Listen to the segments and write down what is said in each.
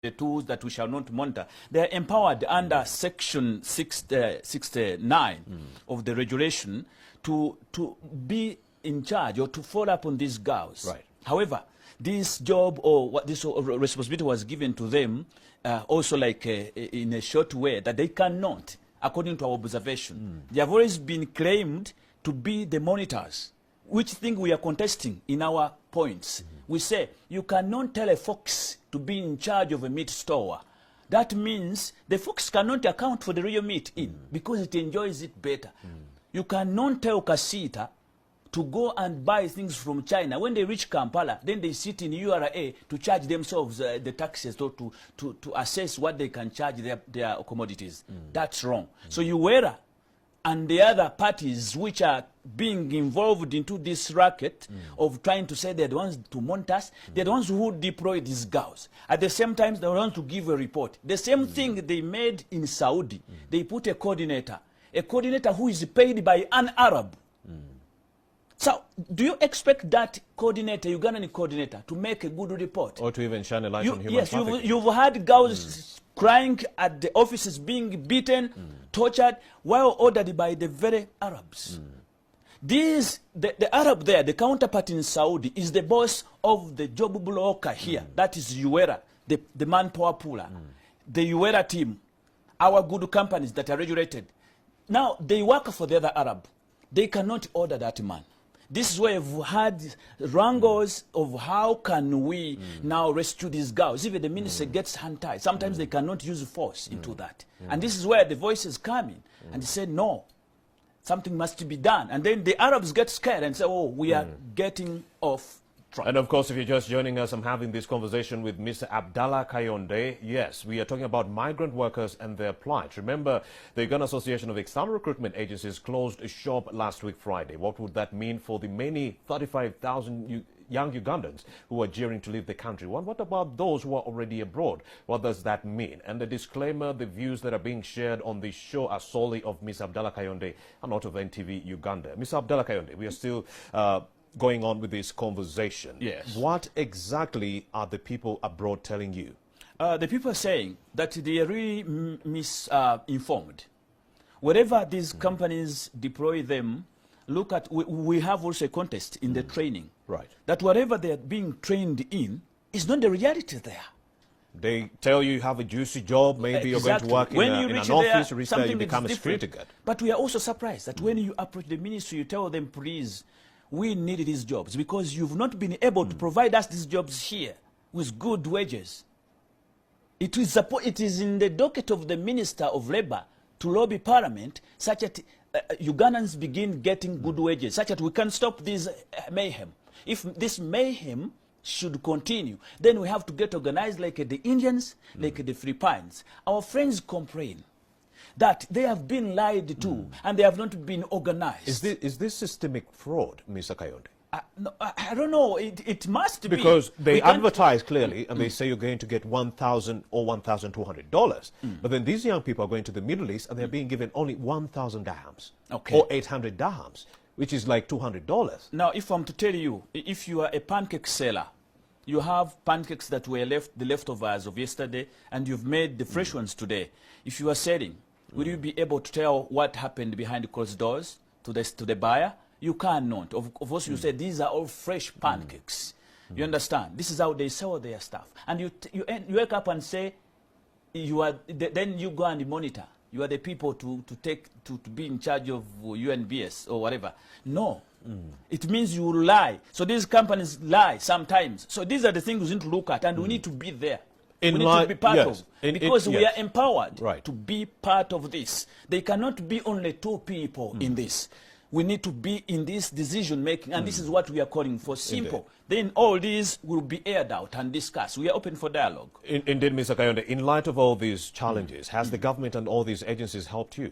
the tools that we shall not monitor. They are empowered under Section 69 of the regulation to be in charge or to follow up on these girls. Right. However, this job or what this responsibility was given to them also like in a short way that they cannot, according to our observation. They have always been claimed to be the monitors, which thing we are contesting in our points. We say you cannot tell a fox to be in charge of a meat store. That means the fox cannot account for the real meat in because it enjoys it better. You cannot tell Kasita to go and buy things from China. When they reach Kampala, then they sit in URA to charge themselves the taxes or to assess what they can charge their commodities. That's wrong. So URA and the other parties which are being involved into this racket of trying to say they're the ones to monitor us, they're the ones who deploy these girls. At the same time, they're the ones to give a report. The same thing they made in Saudi. They put a coordinator who is paid by an Arab. So, do you expect that coordinator, Ugandan coordinator, to make a good report? Or to even shine a light on human trafficking? Yes, you've had girls crying at the offices, being beaten, tortured, while ordered by the very Arabs. The Arab there, the counterpart in Saudi, is the boss of the job blocker here. That is UERA, the manpower pooler. The UERA team, our good companies that are regulated. Now, they work for the other Arab. They cannot order that man. This is where we've had wrangles of how can we now rescue these girls. Even the minister gets hand-tied. Sometimes they cannot use force into that. And this is where the voices come in. And they say, no, something must be done. And then the Arabs get scared and say, oh, we are getting off track. And of course, if you're just joining us, I'm having this conversation with Mr. Abdallah Kayonde. Yes, we are talking about migrant workers and their plight. Remember, the Uganda Association of External Recruitment Agencies closed a shop last week Friday. What would that mean for the many 35,000 young Ugandans who are jeering to leave the country? What about those who are already abroad? What does that mean? And the disclaimer, the views that are being shared on this show are solely of Ms. Abdallah Kayonde and not of NTV Uganda. Ms. Abdallah Kayonde, we are still going on with this conversation. Yes. What exactly are the people abroad telling you? The people are saying that they are really misinformed. Wherever these companies deploy them, look at, we have also a contest in the training. Right. That whatever they are being trained in is not the reality there. They tell you have a juicy job, maybe you're going to work in an office, you become a security guard. But we are also surprised that when you approach the ministry, you tell them, please, we need these jobs because you've not been able to provide us these jobs here with good wages. It is in the docket of the Minister of Labour to lobby Parliament such that Ugandans begin getting good wages, such that we can stop this mayhem. If this mayhem should continue, then we have to get organized like the Indians, like the Philippines. Our friends complain that they have been lied to and they have not been organized. Is this systemic fraud, Mr. Kayonde? No, I don't know. It must be. Because they advertise clearly and they say you're going to get $1,000 or $1,200. But then these young people are going to the Middle East and they're being given only 1,000 dirhams or 800 dirhams, which is like $200. Now, if I'm to tell you, if you are a pancake seller, you have pancakes that were the leftovers of yesterday, and you've made the fresh ones today. If you are selling, will you be able to tell what happened behind closed doors to the buyer? You cannot. Of course, you say these are all fresh pancakes. You understand? This is how they sell their stuff. And you wake up and say, then you go and monitor. You are the people to be in charge of UNBS or whatever. No. It means you lie. So these companies lie sometimes. So these are the things we need to look at, and we need to be there. We need to be part of, because we are empowered to be part of this. They cannot be only two people in this. We need to be in this decision making, and this is what we are calling for. Simple. Then all these will be aired out and discussed. We are open for dialogue. Indeed, Mr. Kayonde, in light of all these challenges, has the government and all these agencies helped you?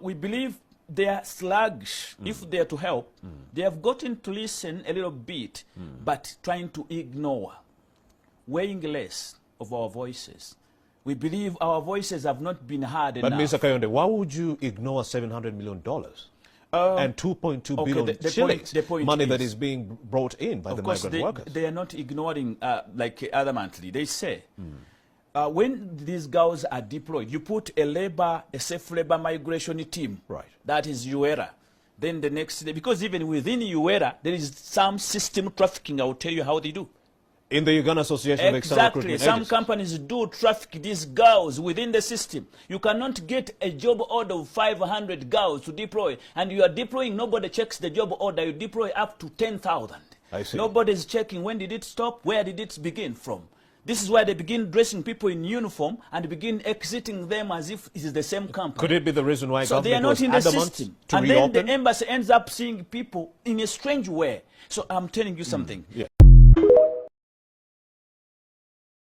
We believe they are sluggish. If they are to help, they have gotten to listen a little bit, but trying to ignore, weighing less of our voices. We believe our voices have not been heard enough. But Mr. Kayonde, why would you ignore $700 million? And 2.2 billion shillings, money that is being brought in by the migrant workers? They are not ignoring like other monthly. They say when these girls are deployed, you put a safe labor migration team. Right. That is UERA. Then the next day, because even within UERA, there is some system trafficking. I will tell you how they do. In the Uganda Association of External Exactly. Recruitment Some Agencies. companies do traffic these girls within the system. You cannot get a job order of 500 girls to deploy, and you are deploying, nobody checks the job order. You deploy up to 10,000. I see. Nobody's checking when did it stop, where did it begin from. This is why they begin dressing people in uniform and begin exiting them as if it is the same company. Could it be the reason why So they are government not in was the adamant system. to And reopen? then the embassy ends up seeing people in a strange way. So I'm telling you something. Yeah.